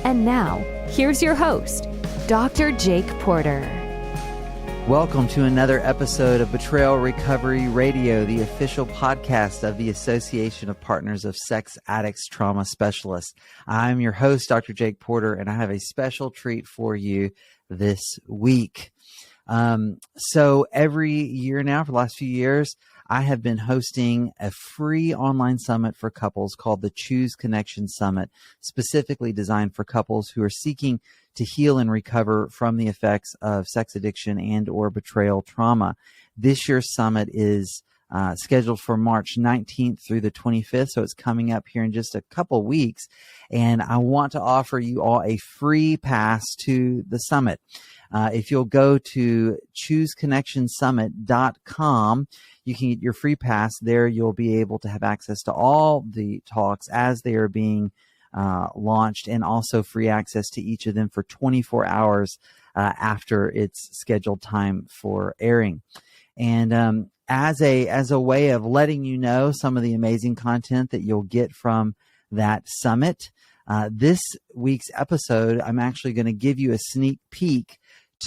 And now, here's your host, Dr. Jake Porter. Welcome to another episode of Betrayal Recovery Radio, the official podcast of the Association of Partners of Sex Addicts Trauma Specialists. I'm your host, Dr. Jake Porter, and I have a special treat for you this week. So every year now, for the last few years, I have been hosting a free online summit for couples called the Choose Connection Summit, specifically designed for couples who are seeking to heal and recover from the effects of sex addiction and or betrayal trauma. This year's summit is scheduled for March 19th through the 25th, so it's coming up here in just a couple weeks. And I want to offer you all a free pass to the summit. If you'll go to chooseconnectionsummit.com, you can get your free pass there. You'll be able to have access to all the talks as they are being launched, and also free access to each of them for 24 hours after its scheduled time for airing. And as a way of letting you know some of the amazing content that you'll get from that summit, this week's episode, I'm actually going to give you a sneak peek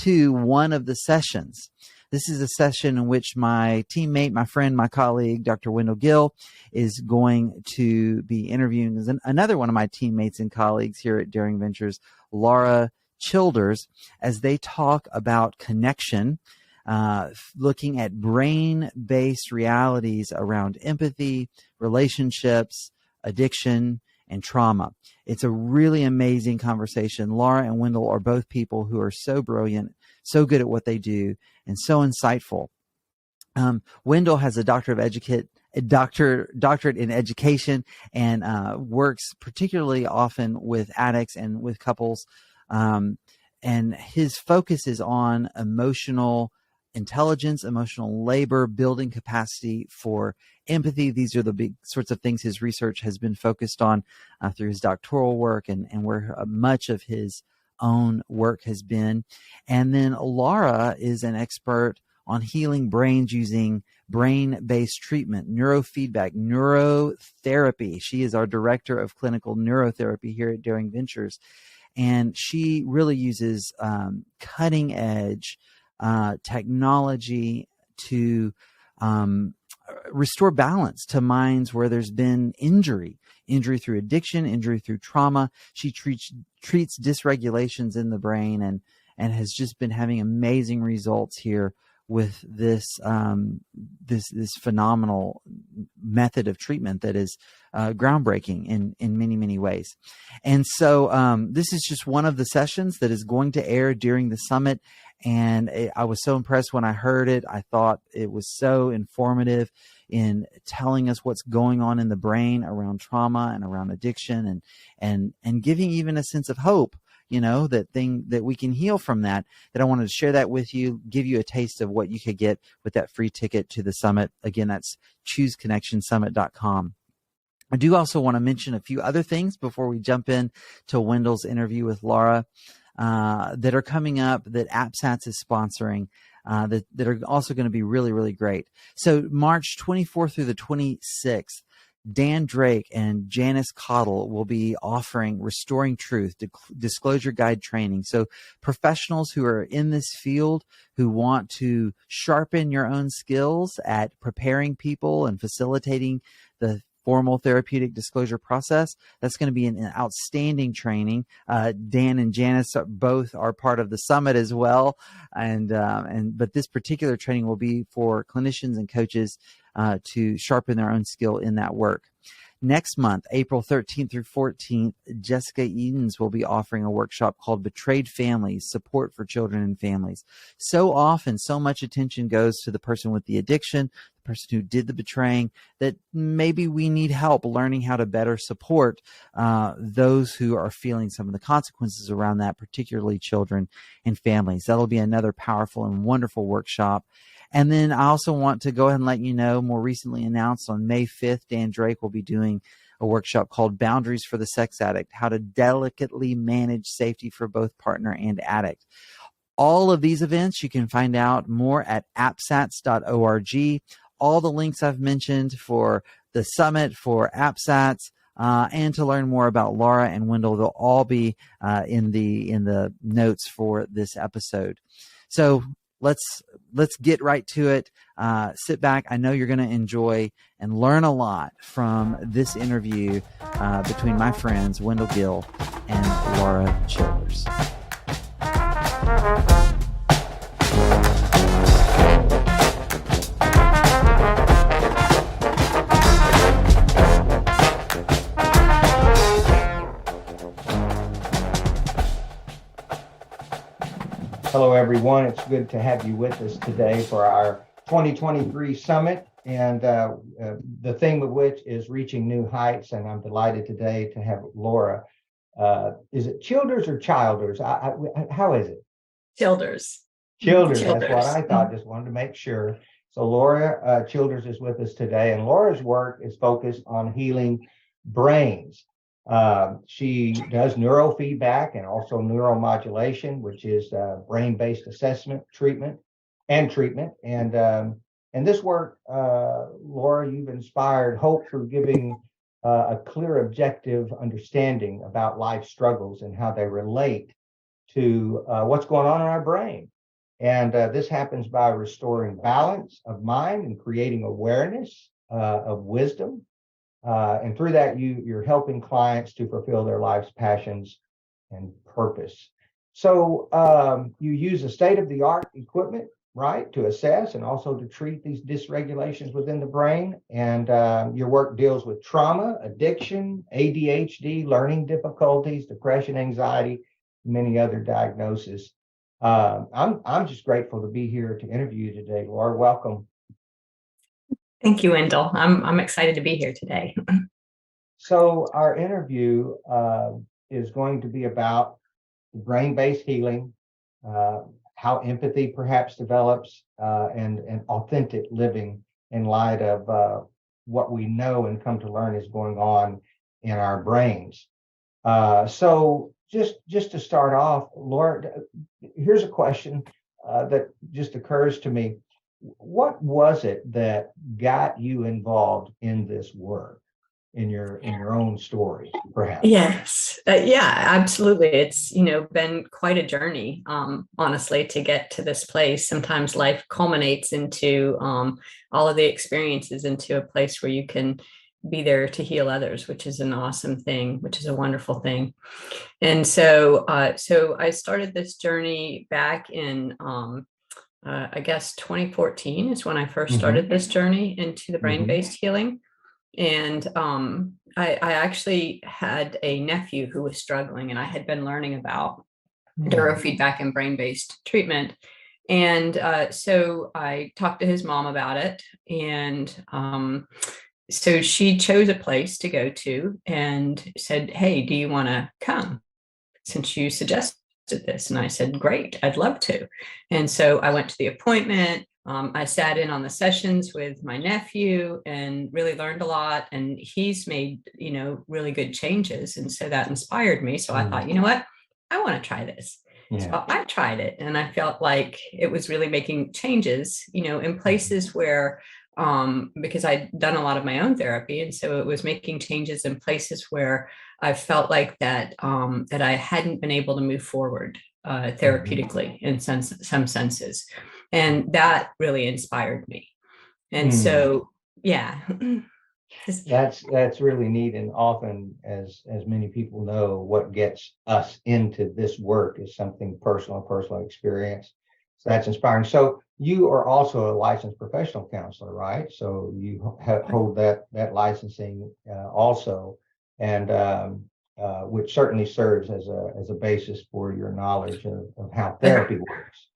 to one of the sessions. This is a session in which my teammate, my friend, my colleague, Dr. Wendell Gill, is going to be interviewing another one of my teammates and colleagues here at Daring Ventures, Laura Childers, as they talk about connection, looking at brain-based realities around empathy, relationships, addiction, and trauma. It's a really amazing conversation. Laura and Wendell are both people who are so brilliant, so good at what they do, and so insightful. Wendell has a doctorate in education, and works particularly often with addicts and with couples. And his focus is on emotional intelligence, emotional labor, building capacity for empathy. These are the big sorts of things his research has been focused on through his doctoral work, and where much of his own work has been. And then Laura is an expert on healing brains using brain-based treatment, neurofeedback, neurotherapy. She is our director of clinical neurotherapy here at Daring Ventures. And she really uses cutting edge technology to restore balance to minds where there's been injury through addiction, injury through trauma. She treats dysregulations in the brain, and has just been having amazing results here with this phenomenal method of treatment that is groundbreaking in many, many ways. And so this is just one of the sessions that is going to air during the summit. And I was so impressed when I heard it. I thought it was so informative in telling us what's going on in the brain around trauma and around addiction, and giving even a sense of hope, that we can heal from that I wanted to share that with you, give you a taste of what you could get with that free ticket to the summit. Again, that's chooseconnectionsummit.com. I do also want to mention a few other things before we jump in to Wendell's interview with Laura that are coming up that AppSats is sponsoring. That are also going to be really, really great. So March 24th through the 26th, Dan Drake and Janice Cottle will be offering Restoring Truth, Disclosure Guide training. So professionals who are in this field, who want to sharpen your own skills at preparing people and facilitating the formal therapeutic disclosure process, that's going to be an outstanding training. Dan and Janice both are part of the summit as well, but this particular training will be for clinicians and coaches to sharpen their own skill in that work. Next month, April 13th through 14th, Jessica Edens will be offering a workshop called Betrayed Families, Support for Children and Families. So often, so much attention goes to the person with the addiction, the person who did the betraying, that maybe we need help learning how to better support those who are feeling some of the consequences around that, particularly children and families. That'll be another powerful and wonderful workshop. And then I also want to go ahead and let you know, more recently announced on May 5th, Dan Drake will be doing a workshop called Boundaries for the Sex Addict, How to Delicately Manage Safety for Both Partner and Addict. All of these events, you can find out more at appsats.org. All the links I've mentioned for the summit, for AppSats, and to learn more about Laura and Wendell. They'll all be in the notes for this episode. So let's get right to it. Sit back. I know you're going to enjoy and learn a lot from this interview between my friends Wendell Gill and Laura Childers. Hello, everyone. It's good to have you with us today for our 2023 summit, and the theme of which is reaching new heights. And I'm delighted today to have Laura. Is it Childers or Childers? How is it? Childers. Childers. That's what I thought. Just wanted to make sure. So Laura Childers is with us today, and Laura's work is focused on healing brains. She does neurofeedback and also neuromodulation, which is brain-based assessment, treatment. And this work, Laura, you've inspired hope through giving a clear, objective understanding about life struggles and how they relate to what's going on in our brain. And this happens by restoring balance of mind and creating awareness of wisdom. And through that, you're helping clients to fulfill their life's passions and purpose. So you use a state-of-the-art equipment, right, to assess and also to treat these dysregulations within the brain. And your work deals with trauma, addiction, ADHD, learning difficulties, depression, anxiety, many other diagnoses. I'm just grateful to be here to interview you today, Laura. Welcome. Thank you, Wendell. I'm excited to be here today. So our interview is going to be about brain-based healing, how empathy perhaps develops, and authentic living in light of what we know and come to learn is going on in our brains. So just to start off, Laura, here's a question that just occurs to me. What was it that got you involved in this work, in your own story, perhaps? Yes, yeah, absolutely. It's been quite a journey, honestly, to get to this place. Sometimes life culminates into all of the experiences into a place where you can be there to heal others, which is an awesome thing, which is a wonderful thing. And so I started this journey back in I guess 2014 is when I first started this journey into the brain-based healing. And I actually had a nephew who was struggling, and I had been learning about neurofeedback and brain-based treatment. And so I talked to his mom about it. And so she chose a place to go to and said, "Hey, do you want to come since you suggested this?" And I said, "Great, I'd love to." And so I went to the appointment. I sat in on the sessions with my nephew and really learned a lot. And he's made, really good changes. And so that inspired me. So I thought, you know what? I want to try this. Yeah. So I tried it, and I felt like it was really making changes, in places where, because I'd done a lot of my own therapy. And so it was making changes in places where I felt like that I hadn't been able to move forward therapeutically in some senses. And that really inspired me. And so, yeah. That's really neat. And often, as many people know, what gets us into this work is something personal experience. So that's inspiring. So you are also a licensed professional counselor, right? So you hold that licensing also, and which certainly serves as a basis for your knowledge of how therapy works.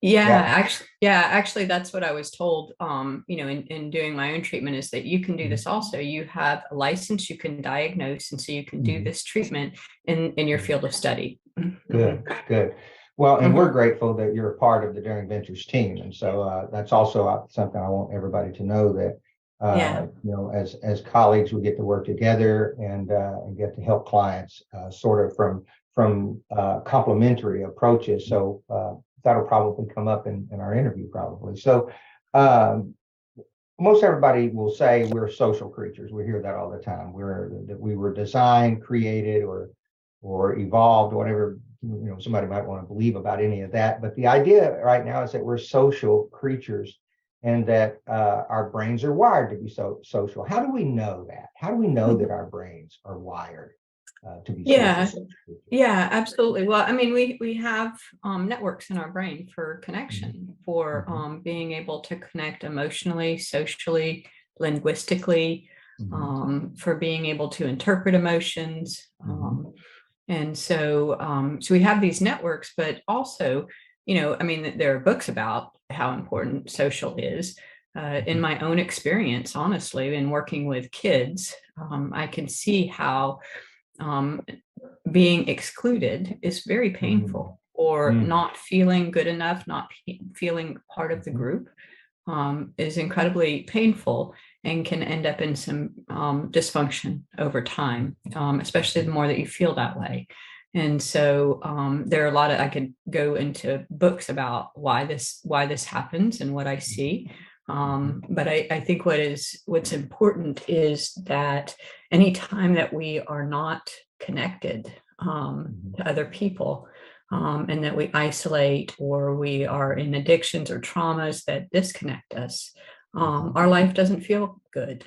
Actually, that's what I was told. In doing my own treatment, is that you can do this also. You have a license, you can diagnose, and so you can do this treatment in your field of study. Good. Well, and we're grateful that you're a part of the Daring Ventures team, and so that's also something I want everybody to know, that as colleagues, we get to work together and get to help clients sort of from complementary approaches. So that'll probably come up in our interview probably. So most everybody will say we're social creatures. We hear that all the time. That we were designed, created, or evolved, whatever somebody might want to believe about any of that. But the idea right now is that we're social creatures, and that our brains are wired to be social. How do we know that? How do we know that our brains are wired to be social? Yeah, absolutely. Well, I mean, we have networks in our brain for connection, for being able to connect emotionally, socially, linguistically, for being able to interpret emotions. And so we have these networks, but also, I mean, there are books about how important social is. In my own experience, honestly, in working with kids, I can see how being excluded is very painful, or not feeling good enough, not feeling part of the group is incredibly painful and can end up in some dysfunction over time, especially the more that you feel that way. And so there are a lot of, I could go into books about why this happens and what I see. But I think what's important is that anytime that we are not connected to other people, and that we isolate, or we are in addictions or traumas that disconnect us, our life doesn't feel good.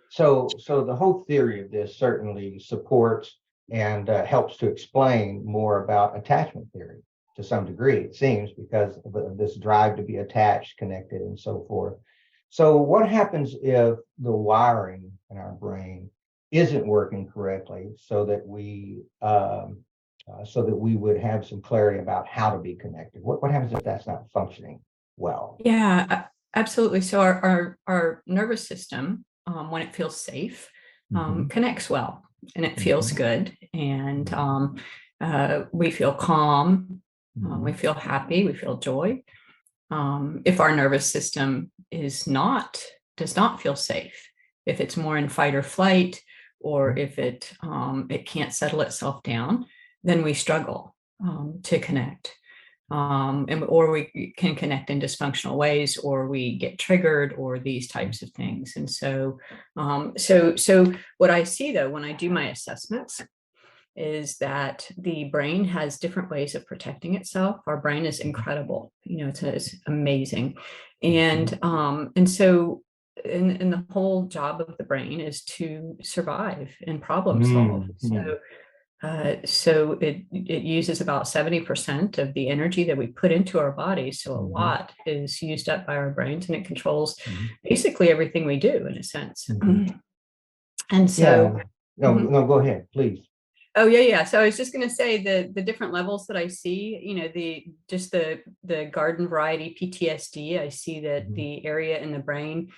So the whole theory of this certainly supports and helps to explain more about attachment theory to some degree, it seems, because of this drive to be attached, connected, and so forth. So what happens if the wiring in our brain isn't working correctly, so that we would have some clarity about how to be connected? What happens if that's not functioning well? Yeah, absolutely. So our nervous system, when it feels safe, connects well, and it feels good, and we feel calm, we feel happy, we feel joy. If our nervous system does not feel safe, if it's more in fight or flight, or if it can't settle itself down, then we struggle to connect. Or we can connect in dysfunctional ways, or we get triggered, or these types of things. And so what I see, though, when I do my assessments, is that the brain has different ways of protecting itself. Our brain is incredible, it's amazing. And so the whole job of the brain is to survive and problem solve. So it uses about 70% of the energy that we put into our bodies. So a lot is used up by our brains, and it controls basically everything we do, in a sense. And so, no, go ahead, please. Oh, yeah. So I was just going to say the different levels that I see, the garden variety PTSD. I see that the area in the brain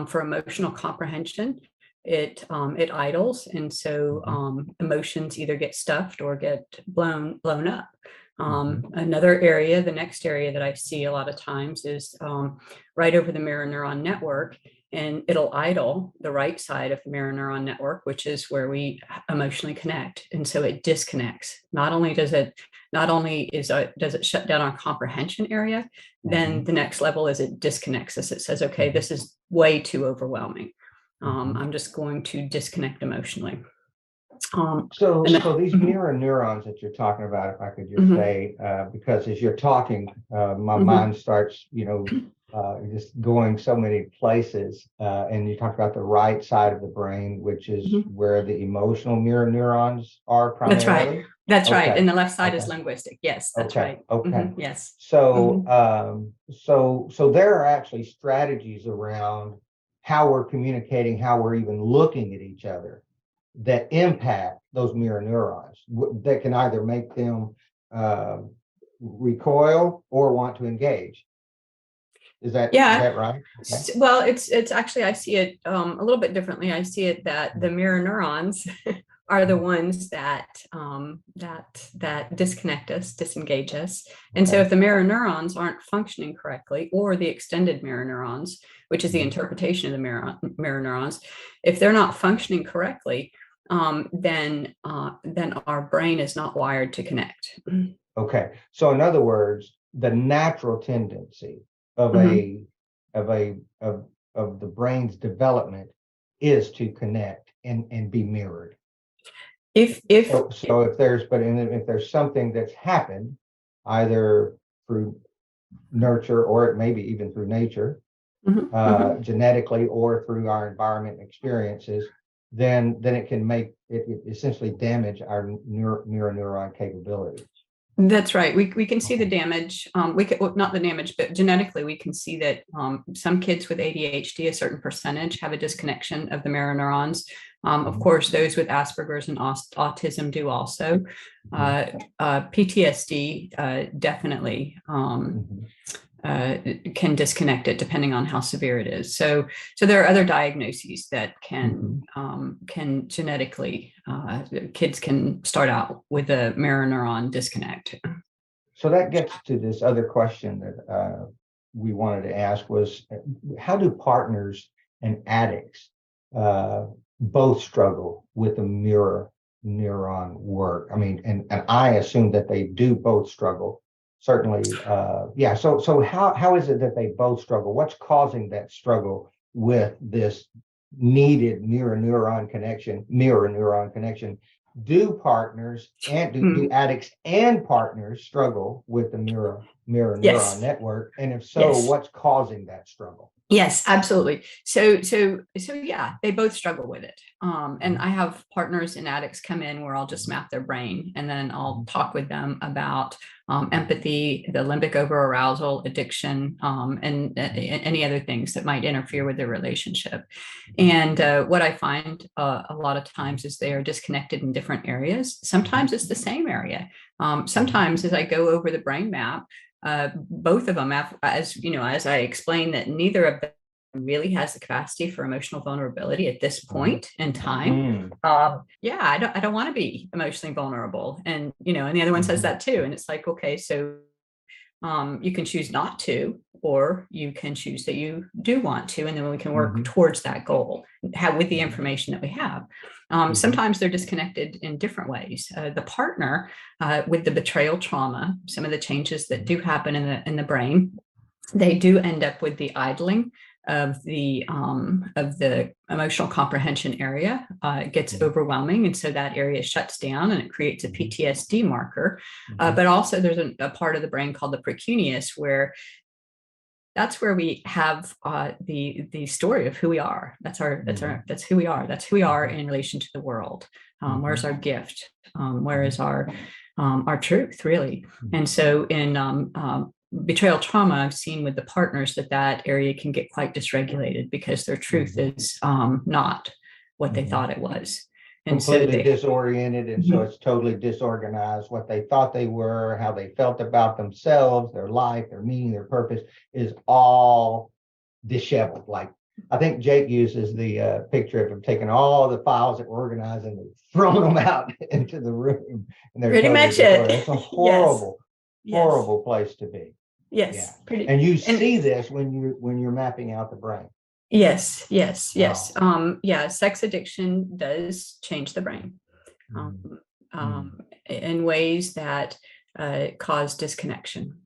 for emotional comprehension, it idles, and so emotions either get stuffed or get blown up. Another area, the next area that I see a lot of times is right over the mirror neuron network, and it'll idle the right side of the mirror neuron network, which is where we emotionally connect. And so it disconnects. Not only does it shut down our comprehension area, then the next level is it disconnects us. It says, okay, this is way too overwhelming. I'm just going to disconnect emotionally. So these mirror neurons that you're talking about, if I could just say, because as you're talking, my mind starts, just going so many places. And you talked about the right side of the brain, which is where the emotional mirror neurons are primarily. That's right. And the left side is linguistic. Yes, that's right. Okay. Yes. So, so there are actually strategies around how we're communicating, how we're even looking at each other, that impact those mirror neurons, that can either make them recoil or want to engage. Is that right? Okay. Well, it's actually, I see it a little bit differently. I see it that the mirror neurons are the ones that disconnect us, disengage us. And so if the mirror neurons aren't functioning correctly, or the extended mirror neurons, which is the interpretation of the mirror neurons, if they're not functioning correctly, then our brain is not wired to connect. Okay. So in other words, the natural tendency of of the brain's development is to connect and be mirrored. If So if there's something that's happened, either through nurture or it may be even through nature, genetically or through our environment and experiences, then it can make it essentially damage our mirror neuron capability. That's right. We can see the damage. Well, not the damage, but genetically, we can see that some kids with ADHD, a certain percentage, have a disconnection of the mirror neurons. Of course, those with Asperger's and autism do also. PTSD definitely can disconnect it depending on how severe it is. So there are other diagnoses that can genetically, kids can start out with a mirror neuron disconnect. So that gets to this other question that we wanted to ask was, how do partners and addicts both struggle with the mirror neuron work? I mean, and I assume that they do both struggle. Certainly, yeah. So how is it that they both struggle? What's causing that struggle with this needed mirror neuron connection? Do partners and do addicts and partners struggle with the mirror Yes. neuron network? And if so, Yes. what's causing that struggle? Yes, absolutely. So yeah, they both struggle with it. And I have partners and addicts come in where I'll just map their brain, and then I'll talk with them about empathy, the limbic overarousal, addiction, and any other things that might interfere with their relationship. And what I find a lot of times is they are disconnected in different areas. Sometimes it's the same area. Sometimes as I go over the brain map, both of them, as you know, as I explained, that neither of them really has the capacity for emotional vulnerability at this point in time. Yeah, I don't want to be emotionally vulnerable, and and the other one says that too, and it's like, okay, so you can choose not to, or you can choose that you do want to, and then we can work towards that goal with the information that we have. Sometimes they're disconnected in different ways. The partner with the betrayal trauma, some of the changes that do happen in the brain, they do end up with the idling of the emotional comprehension area. It gets overwhelming, and so that area shuts down, and it creates a PTSD marker. But also, there's a part of the brain called the precuneus, where that's where we have the story of who we are. That's who we are. That's who we are in relation to the world. Where's our gift? Where is our truth, really? And so in betrayal trauma, I've seen with the partners that area can get quite dysregulated because their truth is not what they thought it was. And completely disoriented, and so it's totally disorganized. What they thought they were, how they felt about themselves, their life, their meaning, their purpose is all disheveled. Like, I think Jake uses the picture of him taking all the files that were organized and throwing them out into the room. And they're pretty totally much it. disordered. It's a horrible, Yes. horrible place to be. Yes. Yeah. And you see this when you're mapping out the brain. Yes. Yeah, sex addiction does change the brain in ways that cause disconnection.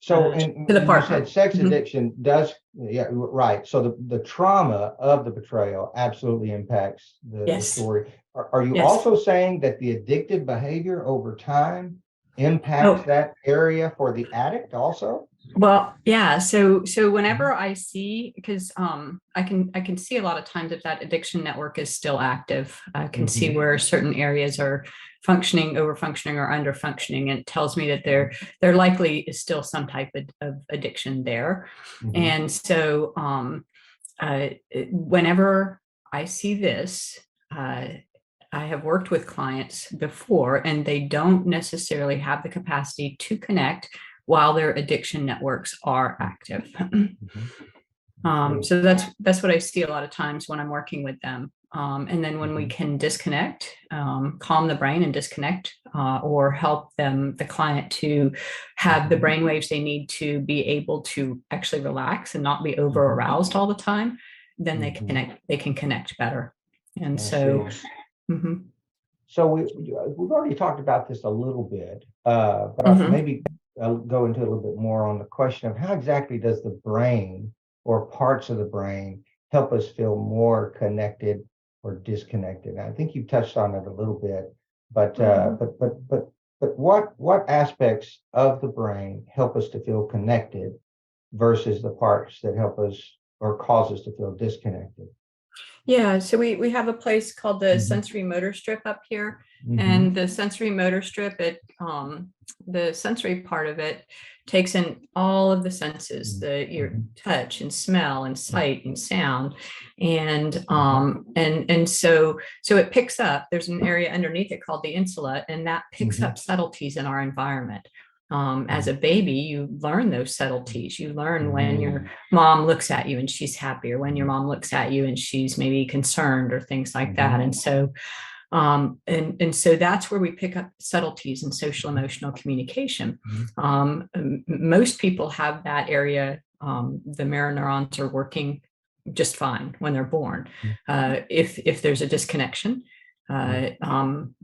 So, to the partner. You said sex addiction does, yeah, right. So the trauma of the betrayal absolutely impacts the story. Are you also saying that the addictive behavior over time impacts that area for the addict also? Well, yeah. So whenever I see, because I can see a lot of times if that addiction network is still active, I can see where certain areas are functioning, over functioning, or under functioning, and it tells me that there likely is still some type of addiction there. And so whenever I see this, I have worked with clients before, and they don't necessarily have the capacity to connect while their addiction networks are active. So that's what I see a lot of times when I'm working with them. And then when we can disconnect, calm the brain and disconnect, or help the client to have the brain waves they need to be able to actually relax and not be over aroused all the time, then they can connect better. And so. So we've already talked about this a little bit, but I'll maybe I'll go into a little bit more on the question of how exactly does the brain or parts of the brain help us feel more connected or disconnected? I think you touched on it a little bit, but what aspects of the brain help us to feel connected versus the parts that help us or cause us to feel disconnected? Yeah, so we have a place called the Mhm. sensory motor strip up here, Mhm. and the sensory motor strip, the sensory part of it takes in all of the senses, your Mhm. touch and smell and sight and sound, and so it picks up. There's an area underneath it called the insula, and that picks Mhm. up subtleties in our environment. As a baby, you learn those subtleties. You learn when your mom looks at you and she's happy, or when your mom looks at you and she's maybe concerned, or things like that. And so so that's where we pick up subtleties in social emotional communication. Most people have that area. The mirror neurons are working just fine when they're born. If there's a disconnection and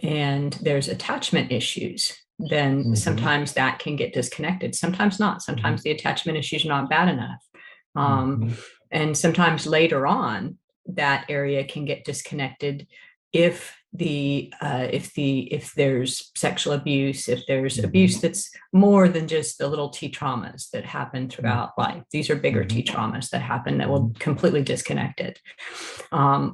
there's attachment issues, then sometimes that can get disconnected. Sometimes not. Sometimes the attachment issues are not bad enough. And sometimes later on, that area can get disconnected if there's sexual abuse, if there's abuse that's more than just the little T traumas that happen throughout life. These are bigger T traumas that happen that will completely disconnect it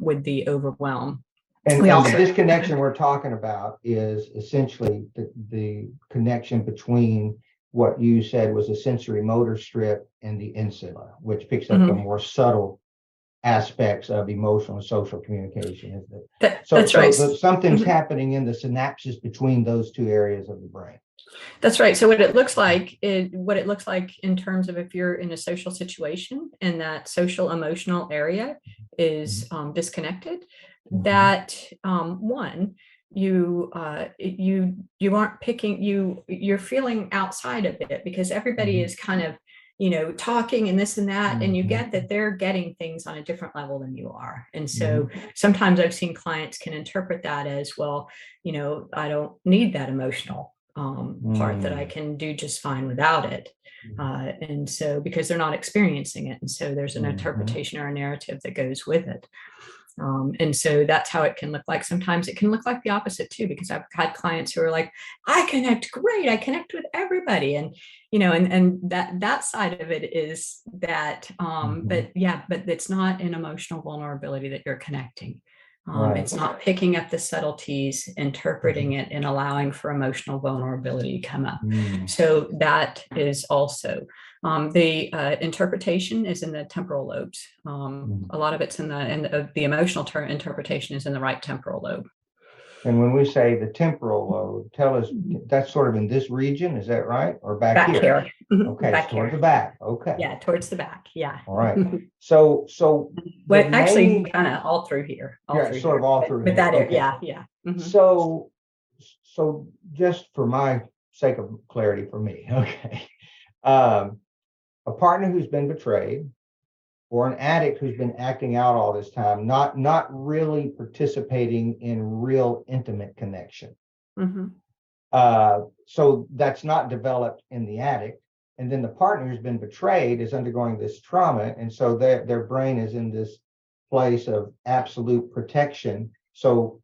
with the overwhelm. And We the also disconnection we're talking about is essentially the connection between what you said was a sensory motor strip and the insula, which picks up the more subtle aspects of emotional and social communication, isn't it? That's right. Something's happening in the synapses between those two areas of the brain. That's right. So what it looks like in terms of if you're in a social situation and that social emotional area is disconnected, that one, you aren't picking, you're feeling outside of it, because everybody is kind of talking and this and that, and you get that they're getting things on a different level than you are. And so sometimes I've seen clients can interpret that as, well, I don't need that emotional part, that I can do just fine without it. And so, because they're not experiencing it, and so there's an interpretation or a narrative that goes with it. And so that's how it can look like. Sometimes it can look like the opposite too, because I've had clients who are like, I connect great, I connect with everybody. And, and that side of it is that, but it's not an emotional vulnerability that you're connecting. It's not picking up the subtleties, interpreting it, and allowing for emotional vulnerability to come up. So that is also the interpretation is in the temporal lobes. A lot of it's in the emotional interpretation is in the right temporal lobe. And when we say the temporal lobe, tell us, that's sort of in this region, is that right? Or back here? Okay, back towards here. the back. Okay. Yeah, towards the back. Yeah. All right. So but actually kind of all through here. All through but that okay. Yeah. So just for my sake of clarity for me, okay. A partner who's been betrayed, or an addict who's been acting out all this time, not really participating in real intimate connection. So that's not developed in the addict. And then the partner who's been betrayed is undergoing this trauma. And so their brain is in this place of absolute protection. So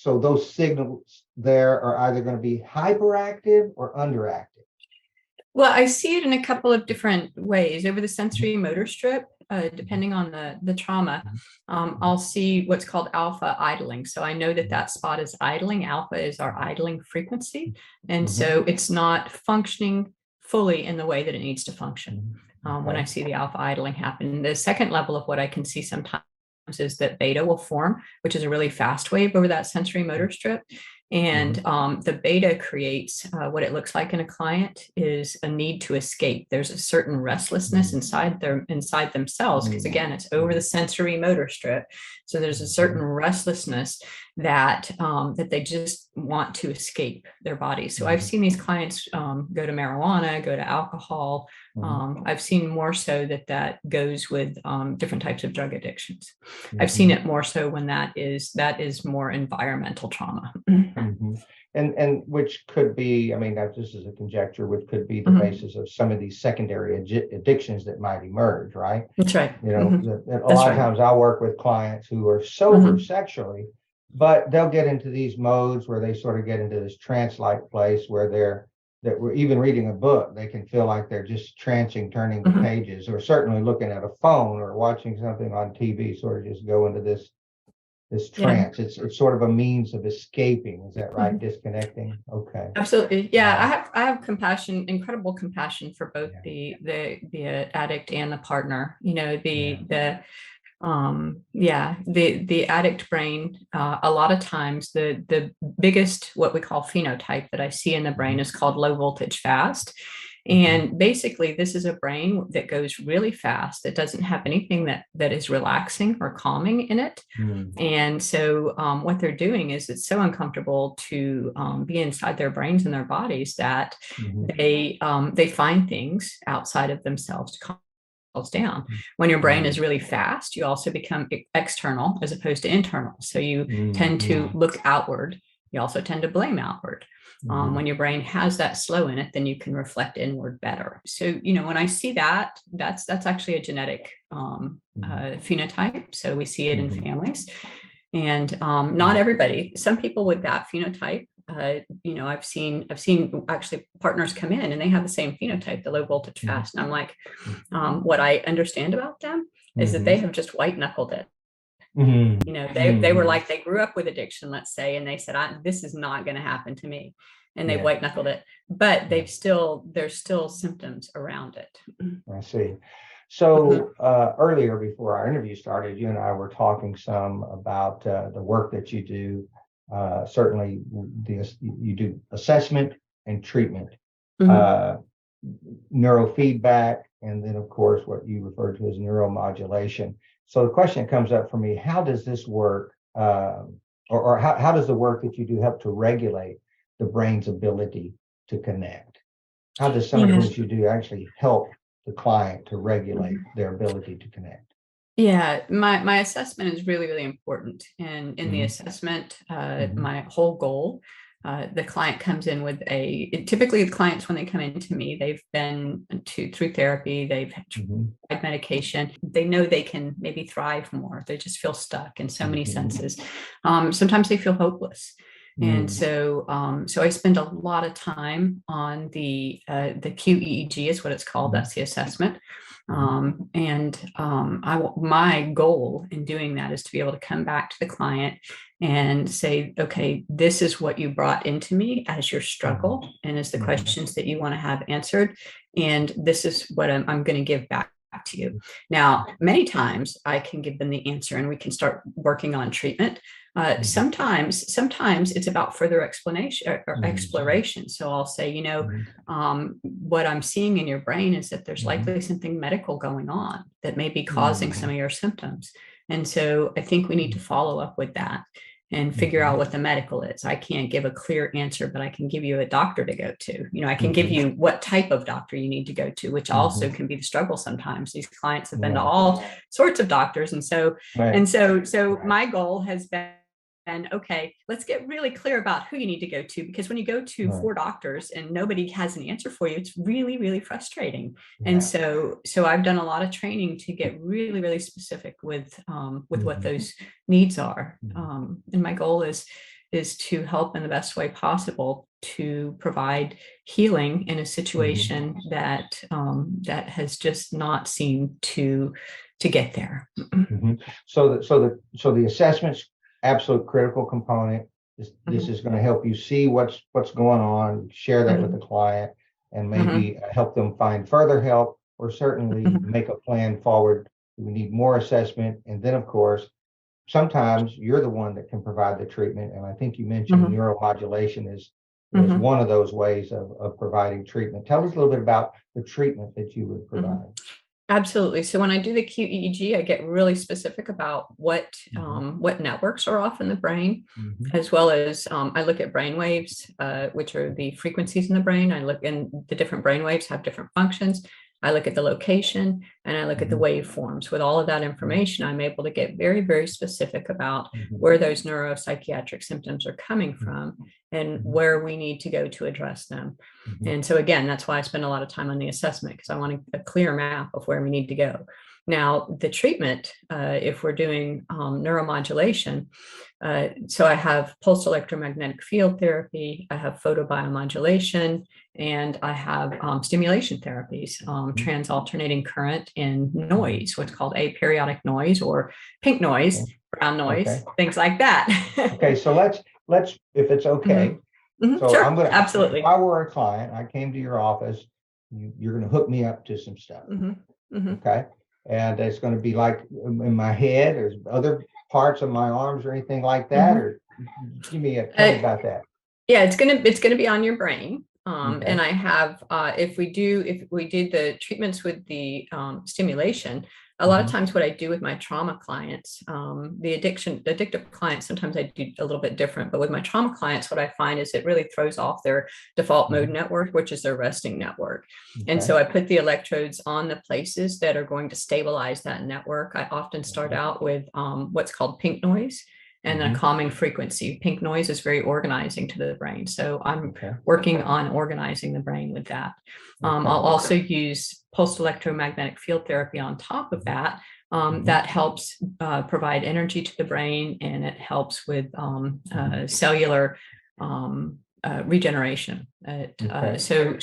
those signals there are either going to be hyperactive or underactive. Well, I see it in a couple of different ways. Over the sensory motor strip, depending on the trauma, I'll see what's called alpha idling. So I know that spot is idling. Alpha is our idling frequency. And so it's not functioning fully in the way that it needs to function when I see the alpha idling happen. The second level of what I can see sometimes is that beta will form, which is a really fast wave over that sensory motor strip. And the beta creates what it looks like in a client is a need to escape. There's a certain restlessness inside themselves, because again, it's over the sensory motor strip. So there's a certain restlessness, that they just want to escape their body. So I've seen these clients go to marijuana, go to alcohol. I've seen more so that goes with different types of drug addictions. I've seen it more so when that is more environmental trauma. And which could be, I mean, that this is a conjecture, which could be the basis of some of these secondary addictions that might emerge, right? That's right. You know, a lot of times I work with clients who are sober sexually, but they'll get into these modes where they sort of get into this trance-like place where that we're even reading a book, they can feel like they're just trancing, turning the pages, or certainly looking at a phone or watching something on TV, sort of just go into this trance. It's sort of a means of escaping. Is that right? Disconnecting. Okay. Absolutely. Yeah. I have compassion, incredible compassion for both the addict and the partner. You know, the addict brain, a lot of times the biggest, what we call phenotype that I see in the brain is called low voltage fast. And basically, this is a brain that goes really fast. It doesn't have anything that is relaxing or calming in it. And so what they're doing is it's so uncomfortable to be inside their brains and their bodies that they find things outside of themselves to calm themselves down. When your brain is really fast, you also become external as opposed to internal. So you tend to look outward. You also tend to blame outward. When your brain has that slow in it, then you can reflect inward better. So, you know, when I see that, that's actually a genetic phenotype. So we see it in families, and not everybody. Some people with that phenotype, you know, I've seen actually partners come in and they have the same phenotype, the low voltage fast. And I'm like, what I understand about them is that they have just white knuckled it. You know, they were like, they grew up with addiction, let's say, and they said, this is not going to happen to me. And they white knuckled it, but there's still symptoms around it. I see. So earlier, before our interview started, you and I were talking some about the work that you do. Certainly, you do assessment and treatment, neurofeedback, and then, of course, what you refer to as neuromodulation. So the question that comes up for me: how does this work, or how does the work that you do help to regulate the brain's ability to connect? How does some of the things you do actually help the client to regulate their ability to connect? Yeah, my assessment is really, really important. And in the assessment, my whole goal, the client comes in with typically the clients, when they come into me, they've been through therapy, they've tried medication, they know they can maybe thrive more. They just feel stuck in so many senses. Sometimes they feel hopeless. And so I spend a lot of time on the QEEG is what it's called. That's the assessment. My goal in doing that is to be able to come back to the client and say, okay, this is what you brought into me as your struggle and as the questions that you want to have answered. And this is what I'm going to give back to you. Now, many times I can give them the answer and we can start working on treatment. Sometimes it's about further explanation or exploration. So I'll say, you know, what I'm seeing in your brain is that there's likely something medical going on that may be causing some of your symptoms. And so I think we need to follow up with that and figure out what the medical is. I can't give a clear answer, but I can give you a doctor to go to. You know, I can give you what type of doctor you need to go to, which also can be the struggle sometimes. These clients have been to all sorts of doctors. And so my goal has been, okay, let's get really clear about who you need to go to, because when you go to 4 doctors and nobody has an answer for you, it's really, really frustrating. And so I've done a lot of training to get really, really specific with what those needs are. And my goal is to help in the best way possible to provide healing in a situation that has just not seemed to get there. So the assessments, absolute critical component. This is going to help you see what's going on, share that with the client, and maybe help them find further help, or certainly make a plan forward. We need more assessment, and then of course, sometimes you're the one that can provide the treatment. And I think you mentioned neuromodulation is one of those ways of providing treatment. Tell us a little bit about the treatment that you would provide. Absolutely. So when I do the QEEG, I get really specific about what Mhm. what networks are off in the brain, Mhm. as well as I look at brain waves, which are the frequencies in the brain. I look, and the different brain waves have different functions. I look at the location and I look at the Mhm. waveforms. With all of that information, I'm able to get very, very specific about Mhm. where those neuropsychiatric symptoms are coming Mhm. from and Mhm. where we need to go to address them. Mhm. And so again, that's why I spend a lot of time on the assessment, because I want a clear map of where we need to go. Now, the treatment, if we're doing neuromodulation, so I have pulse electromagnetic field therapy, I have photobiomodulation, and I have stimulation therapies, Mhm. trans alternating current and noise, what's called aperiodic noise or pink noise, brown Okay. noise, things like that. Okay. So let's, if it's okay. Mhm. Mhm. So I'm Sure, gonna, if absolutely. I were a client, I came to your office, you're gonna hook me up to some stuff. Mhm. Mhm. Okay. And it's gonna be like in my head, or other parts of my arms or anything like that, Mhm. or tell me about that. Yeah, it's gonna be on your brain. And Okay. I have if we did the treatments with the stimulation, a lot of Mhm. times what I do with my trauma clients, the addictive clients, sometimes I do a little bit different, but with my trauma clients, what I find is it really throws off their default mode Mhm. network, which is their resting network. And Okay. so I put the electrodes on the places that are going to stabilize that network. I often start Okay. out with what's called pink noise and then a Mhm. calming frequency. Pink noise is very organizing to the brain. So I'm Okay. working on organizing the brain with that. Okay. I'll also use pulsed electromagnetic field therapy on top of that. Mhm. That helps provide energy to the brain, and it helps with cellular regeneration. Okay. So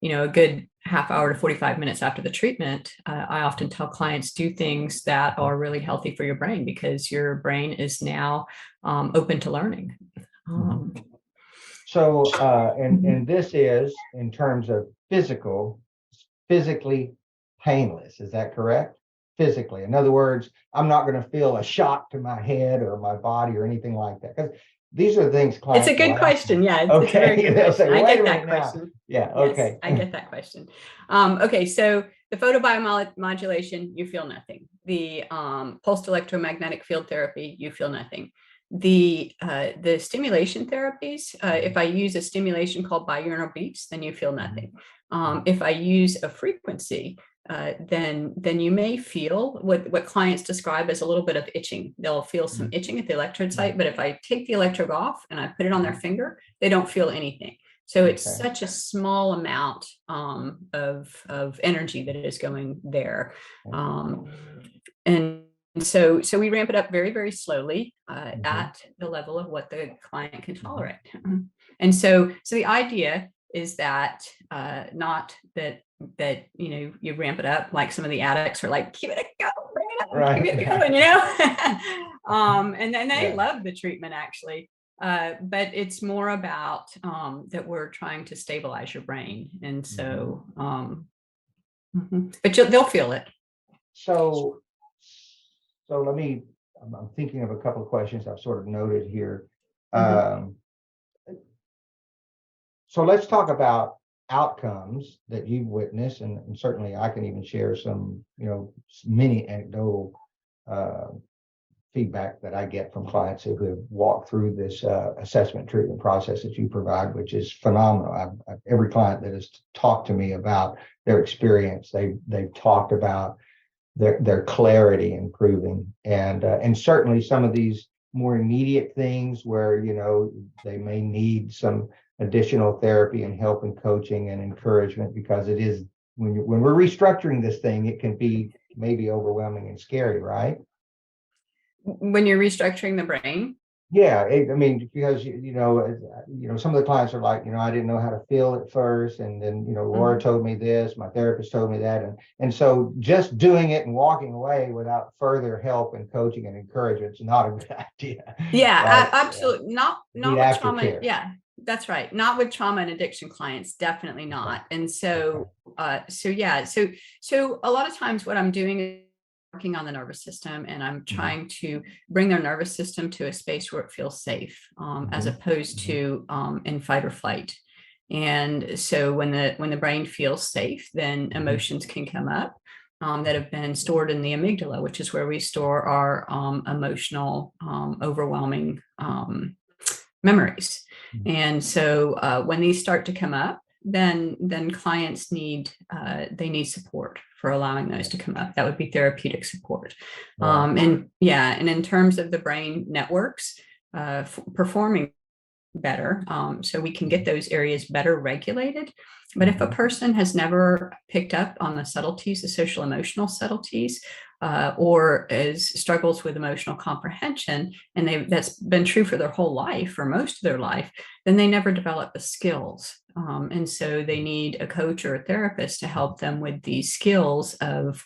a good half hour to 45 minutes after the treatment, I often tell clients do things that are really healthy for your brain, because your brain is now open to learning. Mhm. Um, So, and this is in terms of physically painless. Is that correct? Physically, in other words, I'm not going to feel a shock to my head or my body or anything like that. Because these are things it's a clients will good ask me. question. Yeah, it's a very Okay, good they'll question. say, I "Wait a get minute that now." question. Yeah. Yes, Okay. I get that question. Okay, so the photobiomodulation, you feel nothing. The pulsed electromagnetic field therapy, you feel nothing. The stimulation therapies, if I use a stimulation called binaural beats, then you feel nothing. If I use a frequency, then you may feel what clients describe as a little bit of itching. They'll feel some itching at the electrode site, but if I take the electrode off and I put it on their finger, they don't feel anything. So it's Okay. such a small amount of energy that is going there, and so we ramp it up very, very slowly Mhm. at the level of what the client can tolerate. And so the idea is that not that you ramp it up like some of the addicts are like, keep it going, bring it up, keep Right. it going, and then they Yeah. love the treatment actually. But it's more about that we're trying to stabilize your brain, and so but they'll feel it. So, let me. I'm thinking of a couple of questions I've sort of noted here. Mhm. Um, So let's talk about outcomes that you've witnessed, and certainly I can even share some, mini anecdotal uh, feedback that I get from clients who have walked through this assessment treatment process that you provide, which is phenomenal. Every client that has talked to me about their experience, they've talked about their clarity improving, and certainly some of these more immediate things where they may need some additional therapy and help and coaching and encouragement, because it is, when we're restructuring this thing, it can be maybe overwhelming and scary, right? When you're restructuring the brain. Yeah, I mean, because some of the clients are like, I didn't know how to feel at first, and then Laura Mhm. told me this, my therapist told me that, and so just doing it and walking away without further help and coaching and encouragement is not a good idea, Yeah, right? absolutely. Not Need with trauma. aftercare. Yeah, that's right. Not with trauma and addiction clients, definitely Okay. not. And Okay. so a lot of times what I'm doing is working on the nervous system, and I'm Mhm. trying to bring their nervous system to a space where it feels safe, as Mhm. opposed Mhm. to in fight or flight. And so when the brain feels safe, then Mhm. emotions can come up. that have been stored in the amygdala, which is where we store our emotional, overwhelming memories. And so when these start to come up, then clients need support for allowing those to come up. That would be therapeutic support. And in terms of the brain networks performing better, so we can get those areas better regulated. But if a person has never picked up on the subtleties, the social emotional subtleties, or struggles with emotional comprehension, and that's been true for their whole life or most of their life, then they never develop the skills. And so they need a coach or a therapist to help them with these skills of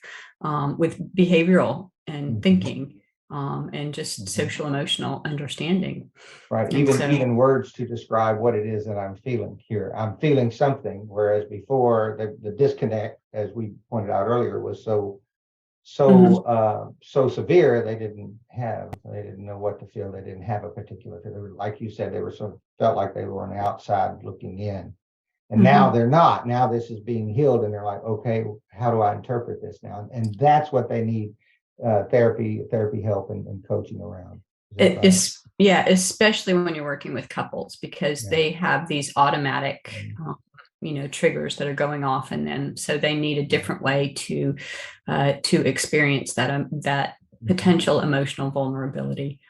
with behavioral and thinking. And just social emotional understanding. Right. And Even words to describe what it is that I'm feeling here. I'm feeling something, whereas before the disconnect, as we pointed out earlier, was so severe. They didn't know what to feel. They didn't have a particular feel. Like you said, they were sort of felt like they were on the outside looking in. And now they're not. Now this is being healed, and they're like, okay, how do I interpret this now? And that's what they need. Therapy help and coaching around. It is, especially when you're working with couples, because they have these automatic triggers that are going off, and then so they need a different way to experience that potential emotional vulnerability.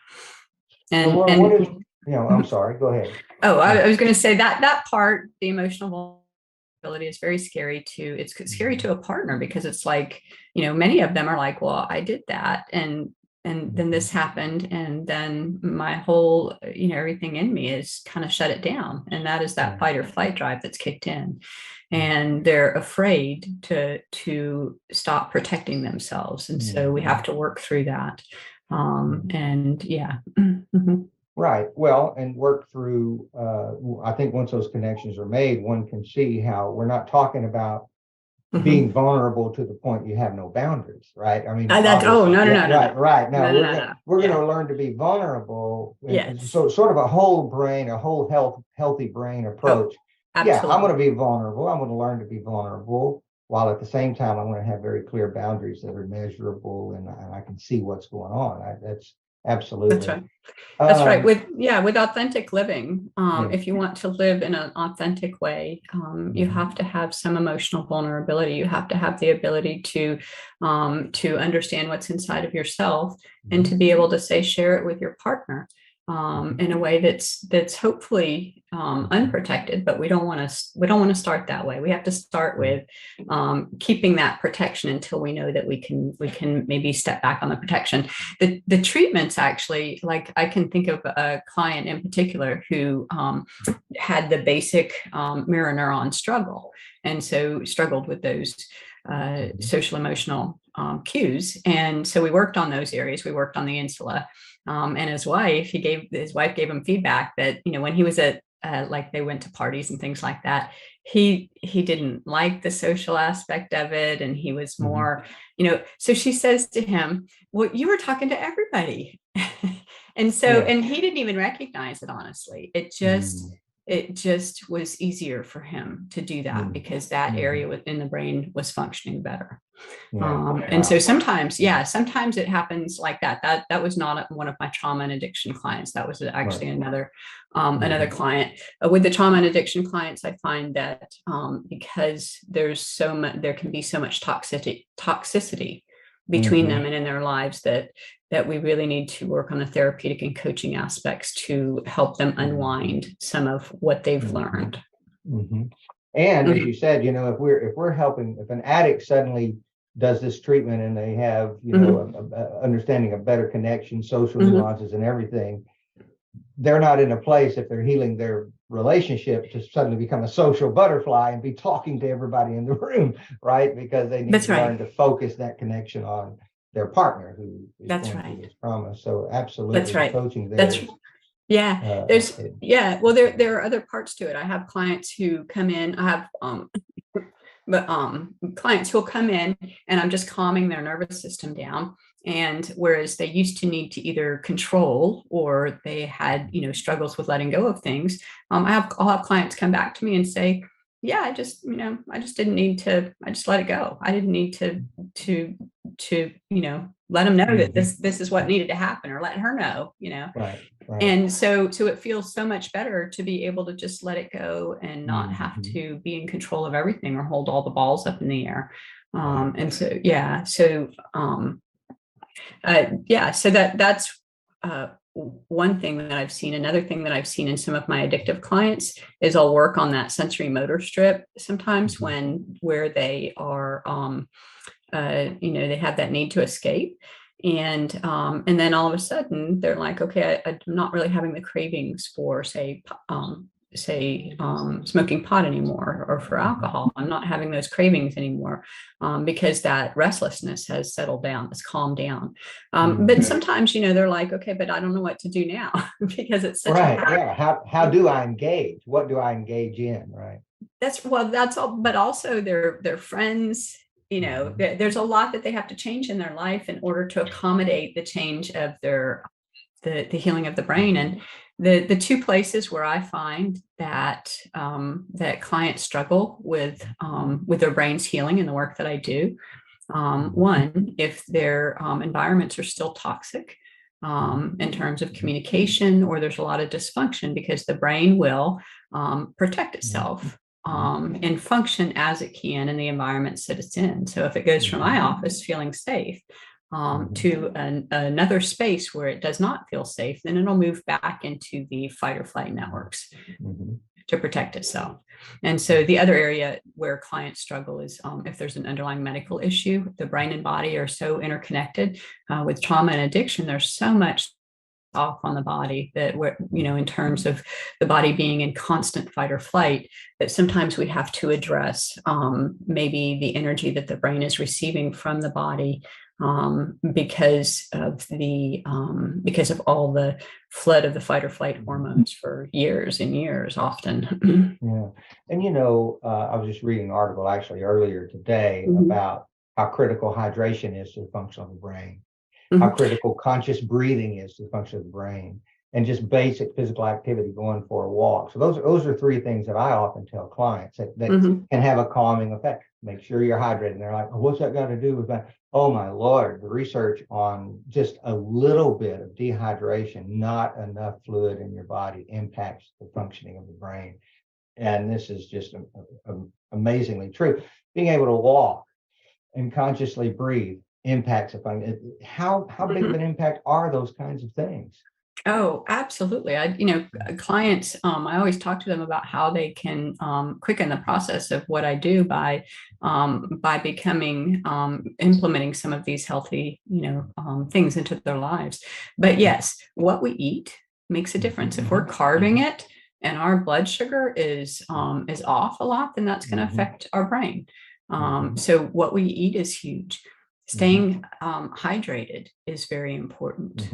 And, so what is, I'm sorry, go ahead. Oh, I was going to say that part, the emotional vulnerability, is very scary to. It's scary to a partner, because it's like, many of them are like, well, I did that, and then this happened, and then my whole, everything in me is kind of shut it down, and that is that fight or flight drive that's kicked in, and they're afraid to stop protecting themselves, and so we have to work through that, Right. Well, and work through, I think once those connections are made, one can see how we're not talking about being vulnerable to the point you have no boundaries, right? I mean, no. Right. No, we're going to Yeah. learn to be vulnerable. Yes. So sort of a whole healthy brain approach. Absolutely. I'm going to be vulnerable. I'm going to learn to be vulnerable, while at the same time, I'm going to have very clear boundaries that are measurable, and I can see what's going on. That's absolutely. That's right. That's right. With authentic living, if you want to live in an authentic way, you have to have some emotional vulnerability. You have to have the ability to understand what's inside of yourself, and to be able to share it with your partner in a way that's hopefully unprotected. But we don't want to start that way. We have to start with keeping that protection until we know that we can maybe step back on the protection. The treatments, actually, like I can think of a client in particular who had the basic mirror neuron struggle, and so struggled with those social emotional cues. And so we worked on those areas. We worked on the insula. And his wife gave him feedback that, when he was at like they went to parties and things like that, he didn't like the social aspect of it, and he was more, so she says to him, well, you were talking to everybody. And so and he didn't even recognize it, honestly. It just was easier for him to do that, because that area within the brain was functioning better. And so sometimes it happens like that. That was not one of my trauma and addiction clients. That was actually another client. With the trauma and addiction clients, I find that because there can be so much toxicity between them and in their lives, that we really need to work on the therapeutic and coaching aspects to help them unwind some of what they've learned. And as you said, if we're helping, if an addict suddenly does this treatment and they have, understanding of better connection, social nuances and everything, they're not in a place, if they're healing their relationship, to suddenly become a social butterfly and be talking to everybody in the room, right? Because they need to learn to focus that connection on their partner who is going through this trauma. So absolutely, that's right. Coaching there. That's well, there are other parts to it. I have clients who come in. I have clients who'll come in, and I'm just calming their nervous system down. And whereas they used to need to either control, or they had struggles with letting go of things, I'll have clients come back to me and say, yeah, I just, I just didn't need to, I just let it go. I didn't need to, let them know that this is what needed to happen, or let her know, Right. Right. And so it feels so much better to be able to just let it go and not have to be in control of everything or hold all the balls up in the air. And so, yeah, so, so that's one thing that I've seen. Another thing that I've seen in some of my addictive clients is I'll work on that sensory motor strip sometimes where they are, they have that need to escape. And then all of a sudden they're like, okay, I'm not really having the cravings for, say, smoking pot anymore, or for alcohol. I'm not having those cravings anymore, because that restlessness has settled down, it's calmed down. But sometimes, they're like, okay, but I don't know what to do now because it's such right. Yeah. How do I engage? What do I engage in? Right. That's all, but also their friends, there's a lot that they have to change in their life in order to accommodate the change of the healing of the brain. And the two places where I find that that clients struggle with their brains healing and the work that I do. One, if their environments are still toxic in terms of communication, or there's a lot of dysfunction, because the brain will protect itself and function as it can in the environments that it's in. So if it goes from my office feeling safe to another space where it does not feel safe, then it'll move back into the fight or flight networks to protect itself. And so the other area where clients struggle is if there's an underlying medical issue. The brain and body are so interconnected. With trauma and addiction, there's so much off on the body that we're, in terms of the body being in constant fight or flight, that sometimes we have to address maybe the energy that the brain is receiving from the body because of all the flood of the fight or flight hormones for years and years often. Yeah. And, I was just reading an article actually earlier today about how critical hydration is to the function of the brain. How critical conscious breathing is to the function of the brain, and just basic physical activity, going for a walk. So those are three things that I often tell clients that can have a calming effect. Make sure you're hydrated. And they're like, oh, what's that got to do with that? Oh my Lord, the research on just a little bit of dehydration, not enough fluid in your body, impacts the functioning of the brain. And this is just amazingly true. Being able to walk and consciously breathe impacts upon it. How big of an impact are those kinds of things? Oh, absolutely. Clients, I always talk to them about how they can quicken the process of what I do by becoming implementing some of these healthy, things into their lives. But yes, what we eat makes a difference. If we're carving it and our blood sugar is off a lot, then that's going to affect our brain. So what we eat is huge. Staying hydrated is very important.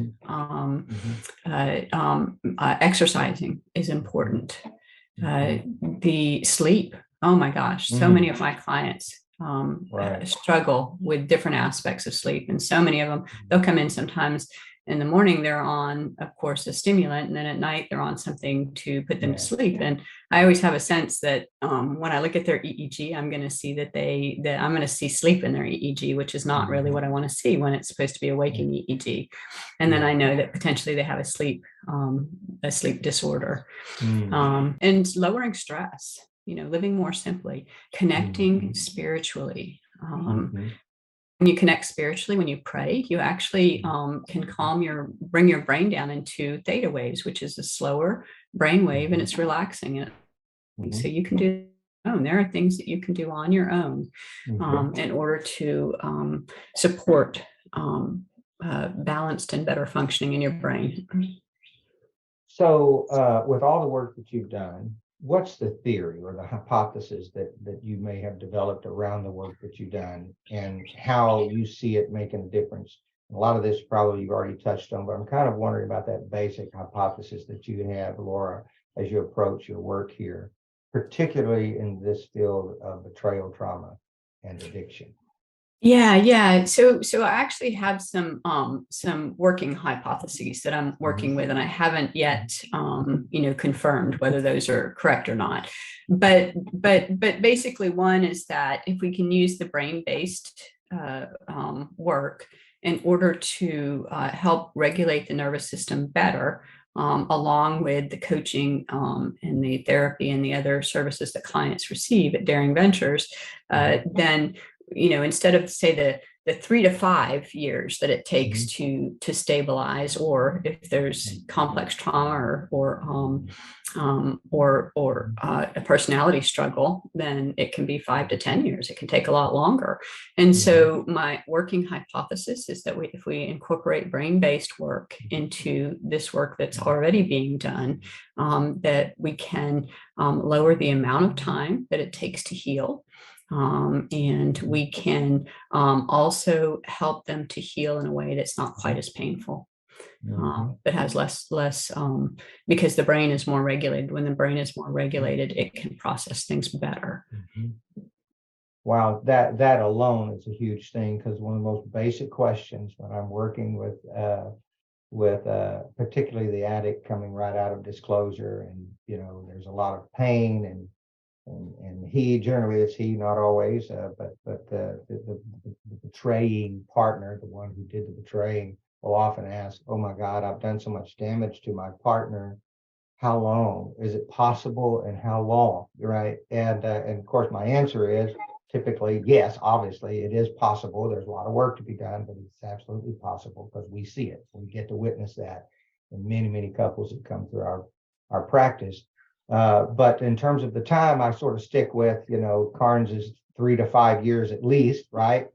Exercising is important. The sleep. Oh my gosh, so many of my clients struggle with different aspects of sleep, and so many of them, they'll come in sometimes. In the morning, they're on, of course, a stimulant, and then at night, they're on something to put them to sleep. And I always have a sense that when I look at their EEG, I'm going to see that I'm going to see sleep in their EEG, which is not really what I want to see when it's supposed to be a waking EEG. And then I know that potentially they have a sleep disorder, and lowering stress. Living more simply, connecting spiritually. When you connect spiritually, when you pray, you actually can bring your brain down into theta waves, which is a slower brain wave, and it's relaxing. And so you can do there are things that you can do on your own in order to support balanced and better functioning in your brain. So with all the work that you've done, what's the theory or the hypothesis that you may have developed around the work that you've done, and how you see it making a difference? A lot of this probably you've already touched on, but I'm kind of wondering about that basic hypothesis that you have, Laura, as you approach your work here, particularly in this field of betrayal trauma and addiction. Yeah. So I actually have some working hypotheses that I'm working with, and I haven't yet confirmed whether those are correct or not. But basically, one is that if we can use the brain-based work in order to help regulate the nervous system better, along with the coaching and the therapy and the other services that clients receive at Daring Ventures, then instead of say the 3 to 5 years that it takes to stabilize, or if there's complex trauma or a personality struggle, then it can be 5 to 10 years. It can take a lot longer. And so my working hypothesis is that if we incorporate brain-based work into this work that's already being done, that we can lower the amount of time that it takes to heal. And we can also help them to heal in a way that's not quite as painful, that has less, because the brain is more regulated. When the brain is more regulated, it can process things better. Wow, that alone is a huge thing, because one of the most basic questions when I'm working with particularly the addict coming right out of disclosure, and there's a lot of pain, and he, generally it's he, not always, but the betraying partner, the one who did the betraying, will often ask, "Oh my God, I've done so much damage to my partner. How long? Is it possible, and how long?" Right? And of course, my answer is typically yes. Obviously, it is possible. There's a lot of work to be done, but it's absolutely possible, because we see it. We get to witness that in many couples that come through our practice. But in terms of the time, I sort of stick with, Carnes is 3 to 5 years at least, right?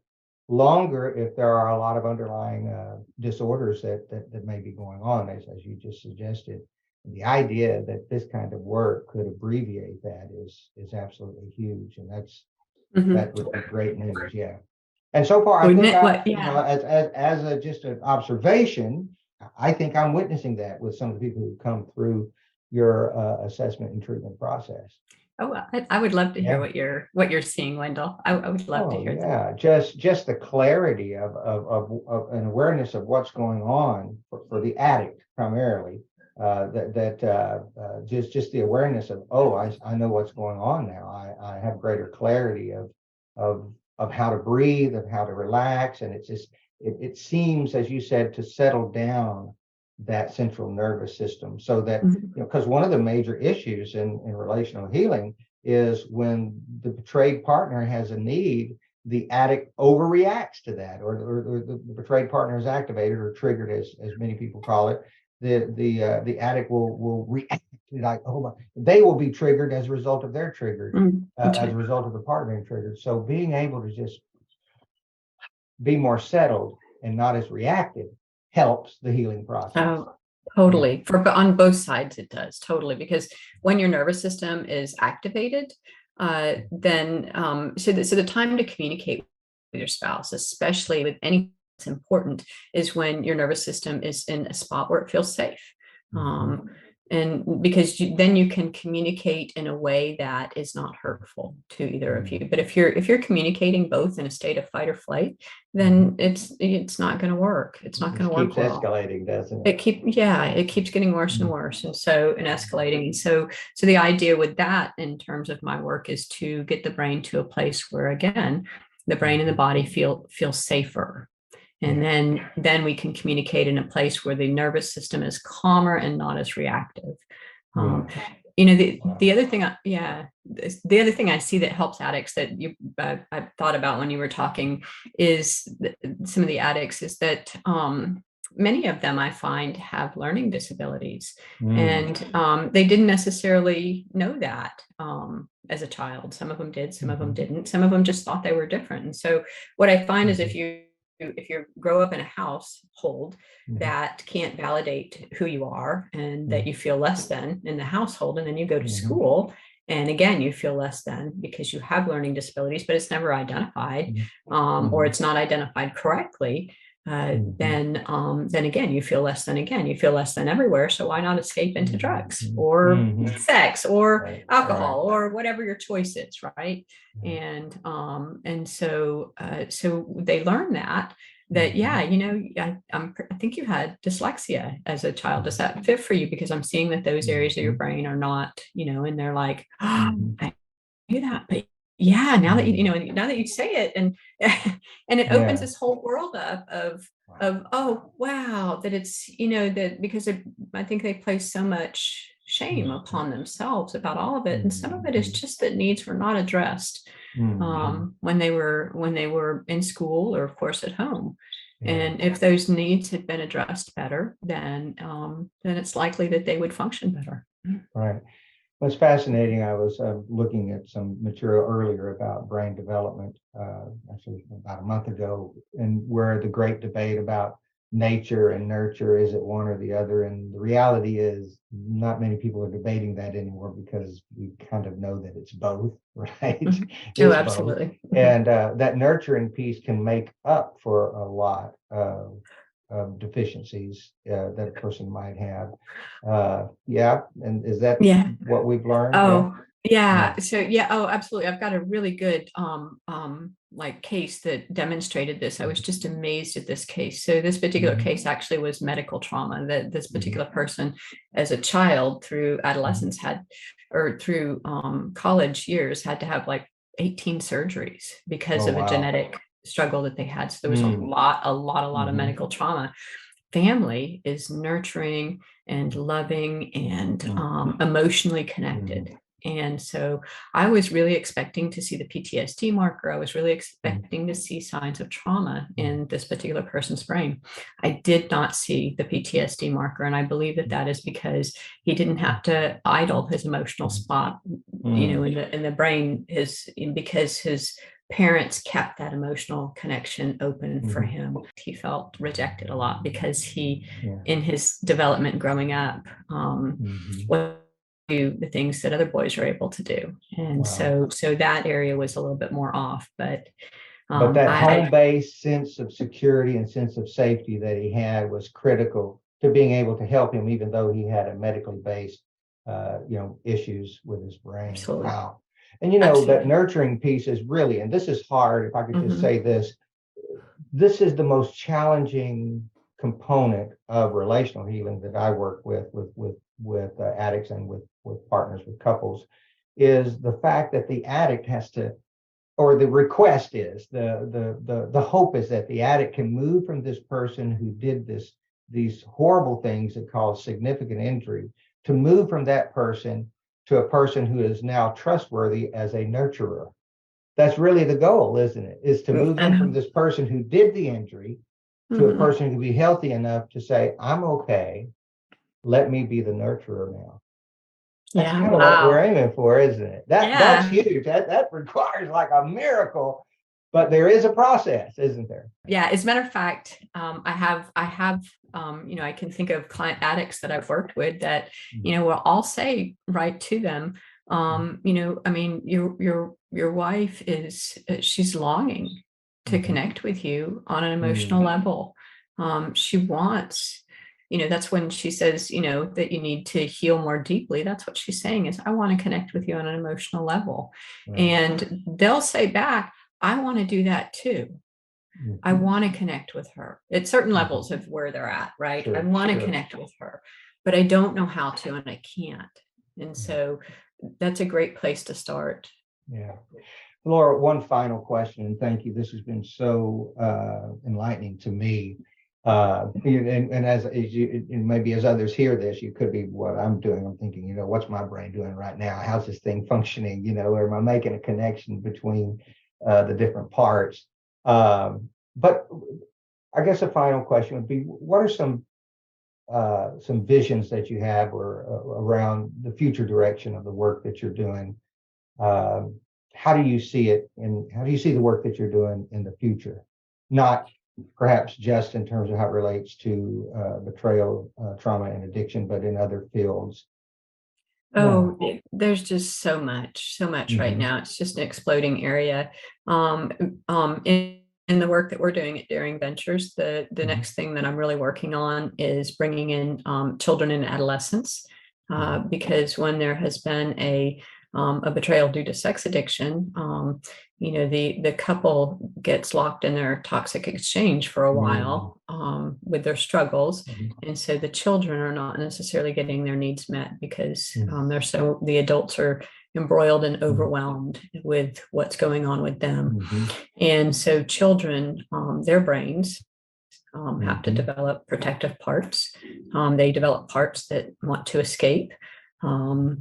Longer if there are a lot of underlying disorders that may be going on, as you just suggested. And the idea that this kind of work could abbreviate that is absolutely huge, and that would be great news. Yeah. And so far, I think as just an observation, I think I'm witnessing that with some of the people who come through your assessment and treatment process. Oh, well, I would love to hear what you're seeing, Wendell. I would love to hear that. Just the clarity of an awareness of what's going on for the addict primarily. Just the awareness of, I know what's going on now. I have greater clarity of how to breathe, of how to relax, and it seems, as you said, to settle down that central nervous system, so that because one of the major issues in relational healing is when the betrayed partner has a need, the addict overreacts to that, or the betrayed partner is activated or triggered, as many people call it. The addict will react like, they will be triggered as a result of their triggered, as a result of the partner being triggered. So being able to just be more settled and not as reactive helps the healing process. Oh, totally. But on both sides, it does, totally, because when your nervous system is activated, then so the time to communicate with your spouse, especially with anything that's important, is when your nervous system is in a spot where it feels safe. And because then you can communicate in a way that is not hurtful to either of you. But if you're communicating both in a state of fight or flight, then it's not going to work. It's not going to work well. It keeps escalating, doesn't it? It keeps getting worse and worse, and escalating. So the idea with that, in terms of my work, is to get the brain to a place where, again, the brain and the body feel safer. And then we can communicate in a place where the nervous system is calmer and not as reactive. The other thing, the other thing I see that helps addicts that I thought about when you were talking is some of the addicts is that many of them, I find, have learning disabilities, and they didn't necessarily know that as a child. Some of them did, some of them didn't. Some of them just thought they were different. And so what I find is if you grow up in a household that can't validate who you are, and that you feel less than in the household, and then you go to school, and again, you feel less than because you have learning disabilities, but it's never identified, or it's not identified correctly, then again, you feel less than again. You feel less than everywhere. So why not escape into drugs or sex or alcohol or whatever your choice is, right? And so they learn that yeah, you know, I think you had dyslexia as a child. Does that fit for you? Because I'm seeing that those areas of your brain are not, you know, and they're like, oh, I knew that, but yeah, now that you know, now that you say it, and and it opens this whole world up of oh wow, that it's, you know, that because I think they place so much shame upon themselves about all of it, and some of it is just that needs were not addressed when they were in school or of course at home. And if those needs had been addressed better, then it's likely that they would function better. Right. What's fascinating, I was looking at some material earlier about brain development, actually about a month ago, and where the great debate about nature and nurture, is it one or the other? And the reality is not many people are debating that anymore, because we kind of know that it's both, right? Oh, absolutely. Both. And that nurturing piece can make up for a lot of deficiencies that a person might have. And is that what we've learned? Oh, yeah. So oh, absolutely. I've got a really good like case that demonstrated this. I was just amazed at this case. So this particular case actually was medical trauma that this particular person as a child through adolescence had, or through college years, had to have like 18 surgeries because of a genetic struggle that they had. So there was a lot of medical trauma. Family is nurturing and loving and emotionally connected. And so I was really expecting to see the PTSD marker. I was really expecting to see signs of trauma in this particular person's brain. I did not see the PTSD marker. And I believe that that is because he didn't have to idle his emotional spot, you know, in the brain, because his parents kept that emotional connection open for him. He felt rejected a lot because he, in his development growing up, was do the things that other boys are able to do. And so that area was a little bit more off, but that home-based sense of security and sense of safety that he had was critical to being able to help him, even though he had a medically based issues with his brain. Absolutely. Wow. And that nurturing piece is really, and this is hard, if I could just say this is the most challenging component of relational healing that I work with addicts and with partners, with couples, is the fact that the addict has to, or the request is, the hope is that the addict can move from this person who did these horrible things that cause significant injury, to move from that person to a person who is now trustworthy as a nurturer. That's really the goal, isn't it? Is to move them from this person who did the injury to a person who can be healthy enough to say, I'm okay, let me be the nurturer now. That's kind of what we're aiming for, isn't it? That's huge. That requires like a miracle, but there is a process, isn't there? Yeah. As a matter of fact, I have, I can think of client addicts that I've worked with that, will all say right to them, your wife she's longing to connect with you on an emotional level. She wants, that's when she says, that you need to heal more deeply. That's what she's saying is, I want to connect with you on an emotional level. Right. And they'll say back, I want to do that too. I want to connect with her at certain levels of where they're at, right? Sure, I want to connect with her, but I don't know how to, and I can't. And so that's a great place to start. Yeah. Laura, one final question, and thank you. This has been so enlightening to me. And as you, and maybe as others hear this, you could be what I'm doing. I'm thinking, what's my brain doing right now? How's this thing functioning? Or am I making a connection between the different parts? But I guess a final question would be, what are some visions that you have or around the future direction of the work that you're doing? How do you see it, and how do you see the work that you're doing in the future? Not perhaps just in terms of how it relates to betrayal, trauma, and addiction, but in other fields. Oh, there's just so much right now. It's just an exploding area. In in the work that we're doing at Daring Ventures, the Mhm. next thing that I'm really working on is bringing in children and adolescents, because when there has been a betrayal due to sex addiction, the couple gets locked in their toxic exchange for a while with their struggles, Mhm. and so the children are not necessarily getting their needs met because Mhm. the adults are embroiled and overwhelmed with what's going on with them. Mhm. And so children, their brains have to Mhm. develop protective parts. They develop parts that want to escape. And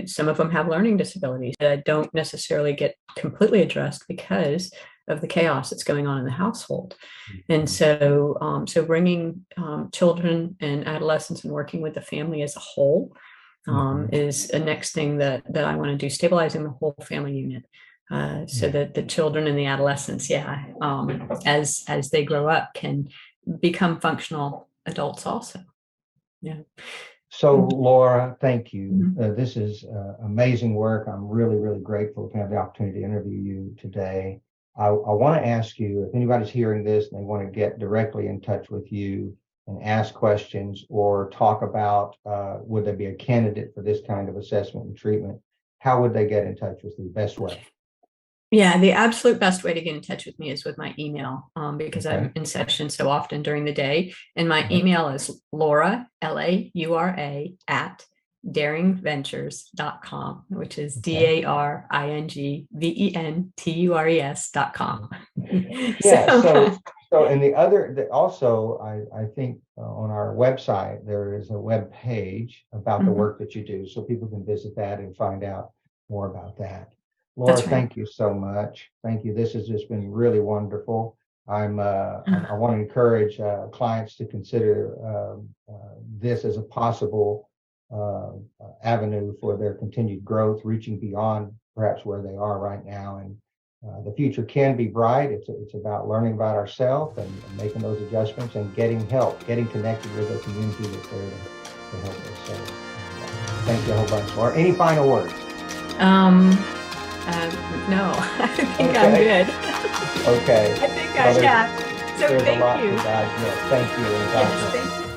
some of them have learning disabilities that don't necessarily get completely addressed because of the chaos that's going on in the household. And so bringing children and adolescents and working with the family as a whole is a next thing that I want to do, stabilizing the whole family unit. So that the children and the adolescents, as they grow up, can become functional adults also. Yeah. So, Laura, thank you. This is amazing work. I'm really, really grateful to have the opportunity to interview you today. I want to ask you, if anybody's hearing this and they want to get directly in touch with you and ask questions or talk about would they be a candidate for this kind of assessment and treatment, how would they get in touch with you? Best way? Yeah, the absolute best way to get in touch with me is with my email, because Okay. I'm in session so often during the day. And my Mhm. email is Laura, Laura, at daringventures.com, which is Okay. daringventures.com. Yeah. So, and also, I think on our website, there is a web page about the Mhm. work that you do. So people can visit that and find out more about that. Laura, That's right. thank you so much. Thank you. This has just been really wonderful. I want to encourage clients to consider this as a possible avenue for their continued growth, reaching beyond perhaps where they are right now. And the future can be bright. It's about learning about ourselves and making those adjustments and getting help, getting connected with a community that's there to help us. So thank you a whole bunch. Laura, any final words? No, I think I'm Okay. good. Okay. I think Well, yeah. So there's a lot thank you. to digest. Thank you. And Yes, God bless. thank you.